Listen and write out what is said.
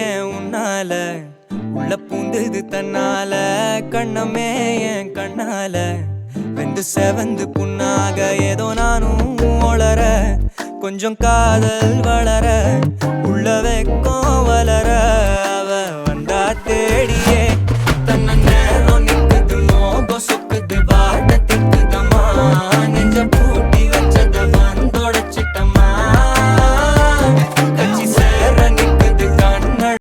ஏன் உன்னால உள்ள பூந்தது தன்னால கண்ணமே என் கண்ணால வெந்து செவந்து புண்ணாக ஏதோ நானும் ஒளர கொஞ்சம் காதல் வளர உள்ள வெக்கம் வளர